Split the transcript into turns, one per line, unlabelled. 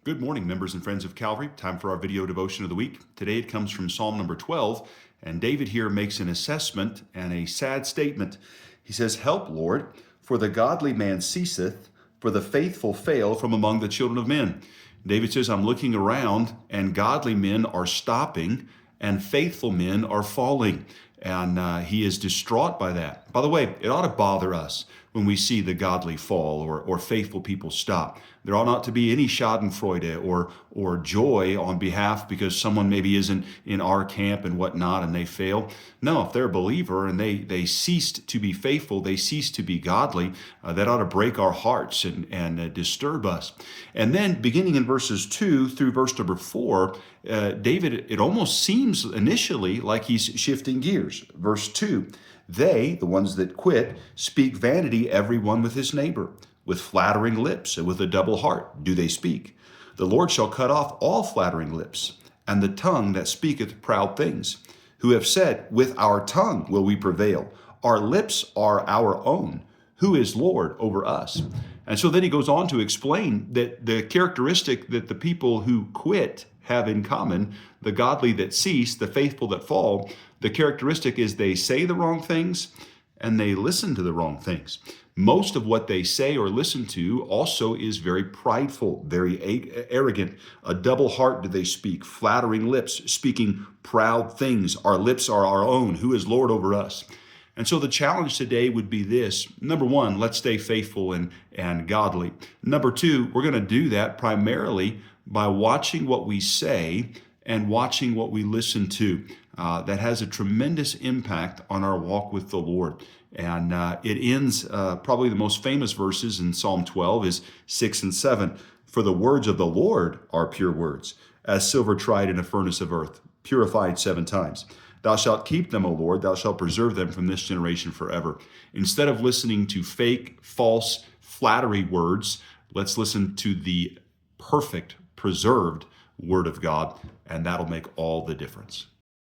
Good morning, members and friends of Calvary. Time for our video devotion of the week. Today it comes from Psalm number 12, and David here makes an assessment and a sad statement. He says, "Help, Lord, for the godly man ceaseth, for the faithful fail from among the children of men." David says, I'm looking around, and godly men are stopping, and faithful men are falling. And he is distraught by that. By the way, it ought to bother us when we see the godly fall or faithful people stop. There ought not to be any schadenfreude or joy on behalf because someone maybe isn't in our camp and whatnot and they fail. No, if they're a believer and they ceased to be faithful, they ceased to be godly, that ought to break our hearts and disturb us. And then beginning in verses 2 through verse number 4, David, it almost seems initially like he's shifting gears. Verse 2, they, the ones that quit, speak vanity every one with his neighbor. With flattering lips and with a double heart do they speak. The Lord shall cut off all flattering lips, and the tongue that speaketh proud things. Who have said, with our tongue will we prevail. Our lips are our own. Who is Lord over us? And so then he goes on to explain that the characteristic that the people who quit have in common, the godly that cease, the faithful that fall, the characteristic is they say the wrong things and they listen to the wrong things. Most of what they say or listen to also is very prideful, very arrogant. A double heart do they speak, flattering lips, speaking proud things. Our lips are our own. Who is Lord over us? And so the challenge today would be this. Number one, let's stay faithful and godly. Number two, we're going to do that primarily by watching what we say and watching what we listen to. That has a tremendous impact on our walk with the Lord. And it ends, probably the most famous verses in Psalm 12 is 6 and 7. For the words of the Lord are pure words, as silver tried in a furnace of earth, purified 7 times. Thou shalt keep them, O Lord, thou shalt preserve them from this generation forever. Instead of listening to fake, false, flattery words, let's listen to the perfect, preserved Word of God, and that'll make all the difference.